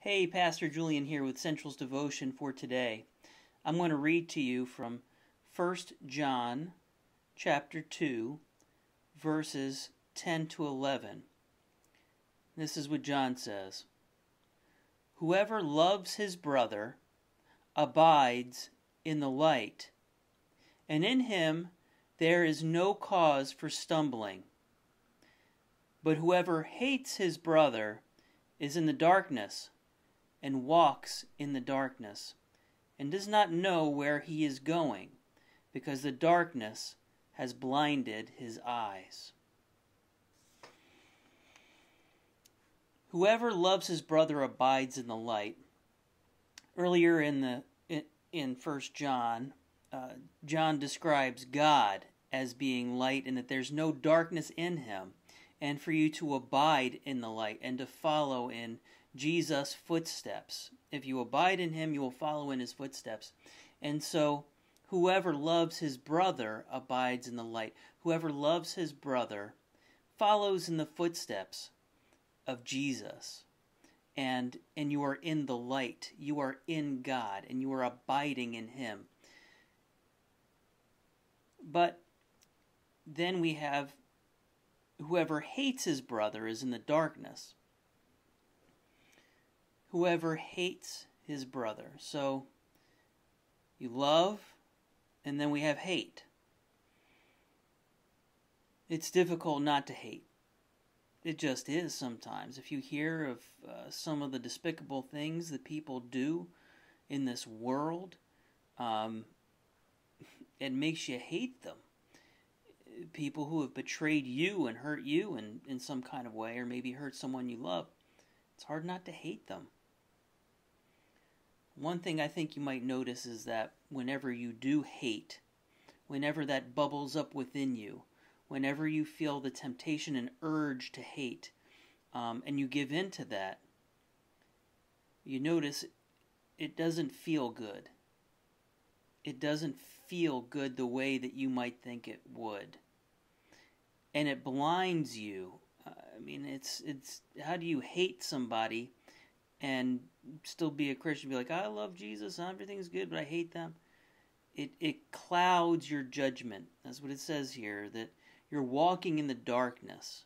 Hey, Pastor Julian here with Central's Devotion for today. I'm going to read to you from 1 John chapter 2, verses 10 to 11. This is what John says. Whoever loves his brother abides in the light, and in him there is no cause for stumbling. But whoever hates his brother is in the darkness, and walks in the darkness, and does not know where he is going, because the darkness has blinded his eyes. Whoever loves his brother abides in the light. Earlier in 1 John, John describes God as being light and that there's no darkness in him, and for you to abide in the light and to follow in Jesus' footsteps. If you abide in him, you will follow in his footsteps. And so, whoever loves his brother abides in the light. Whoever loves his brother follows in the footsteps of Jesus. And you are in the light. You are in God, and you are abiding in him. But then we have whoever hates his brother is in the darkness. Whoever hates his brother. So, you love, and then we have hate. It's difficult not to hate. It just is sometimes. If you hear of some of the despicable things that people do in this world, it makes you hate them. People who have betrayed you and hurt you in some kind of way, or maybe hurt someone you love, it's hard not to hate them. One thing I think you might notice is that whenever you do hate, whenever that bubbles up within you, whenever you feel the temptation and urge to hate, and you give in to that, you notice it doesn't feel good. It doesn't feel good the way that you might think it would. And it blinds you. It's how do you hate somebody and still be a Christian, be like, I love Jesus, everything's good, but I hate them? It clouds your judgment. That's what it says here, that you're walking in the darkness.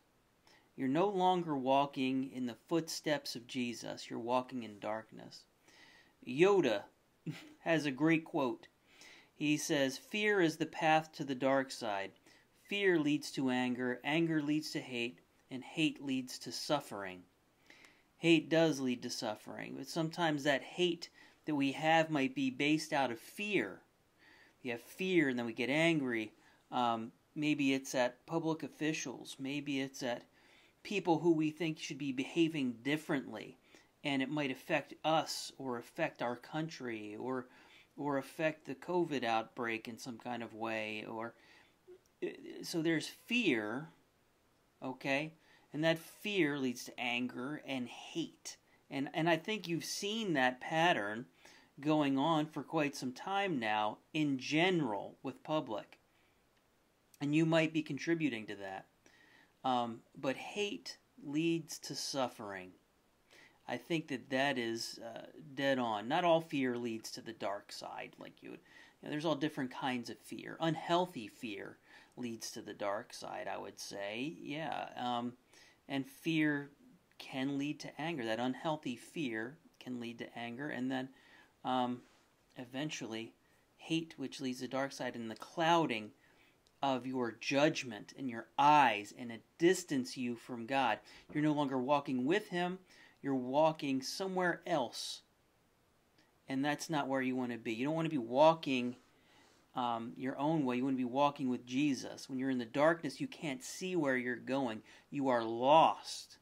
You're no longer walking in the footsteps of Jesus. You're walking in darkness. Yoda has a great quote. He says, fear is the path to the dark side. Fear leads to anger. Anger leads to hate. And hate leads to suffering. Hate does lead to suffering, but sometimes that hate that we have might be based out of fear. We have fear and then we get angry. Maybe it's at public officials. Maybe it's at people who we think should be behaving differently, and it might affect us or affect our country or affect the COVID outbreak in some kind of way. So there's fear, okay? And that fear leads to anger and hate. And I think you've seen that pattern going on for quite some time now in general with public. And you might be contributing to that. But hate leads to suffering. I think that is dead on. Not all fear leads to the dark side, there's all different kinds of fear. Unhealthy fear leads to the dark side, I would say. Yeah. And fear can lead to anger. That unhealthy fear can lead to anger, and then eventually hate, which leads to the dark side, and the clouding of your judgment in your eyes, and it distance you from God. You're no longer walking with him. You're walking somewhere else, and that's not where you want to be. You don't want to be walking your own way. You want to be walking with Jesus. When you're in the darkness, you can't see where you're going. You are lost.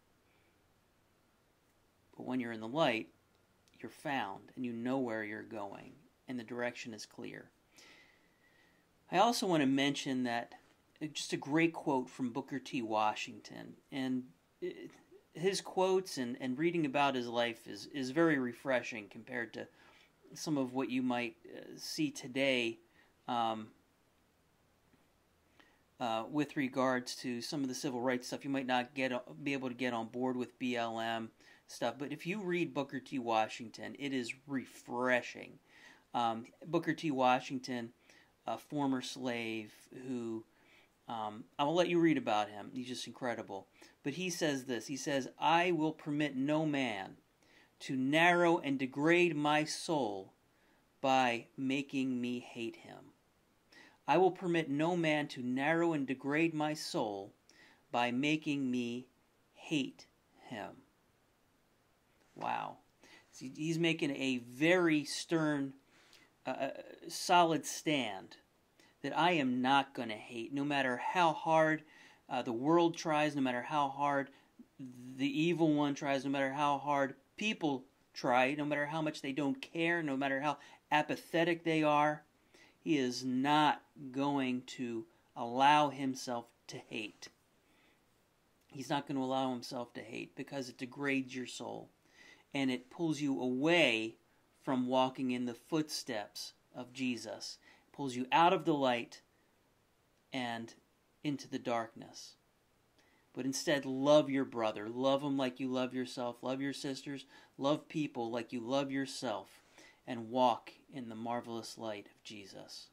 But when you're in the light, you're found, and you know where you're going, and the direction is clear. I also want to mention that just a great quote from Booker T. Washington, and his quotes and reading about his life is very refreshing compared to some of what you might see today with regards to some of the civil rights stuff. You might not be able to get on board with BLM, stuff, but if you read Booker T. Washington, it is refreshing. Booker T. Washington, a former slave who, I will let you read about him. He's just incredible. But he says this. He says, I will permit no man to narrow and degrade my soul by making me hate him. I will permit no man to narrow and degrade my soul by making me hate him. Wow. See, he's making a very stern, solid stand that I am not going to hate, no matter how hard the world tries, no matter how hard the evil one tries, no matter how hard people try, no matter how much they don't care, no matter how apathetic they are. He is not going to allow himself to hate. He's not going to allow himself to hate because it degrades your soul and it pulls you away from walking in the footsteps of Jesus. It pulls you out of the light and into the darkness. But instead, love your brother. Love him like you love yourself. Love your sisters. Love people like you love yourself. And walk in the marvelous light of Jesus.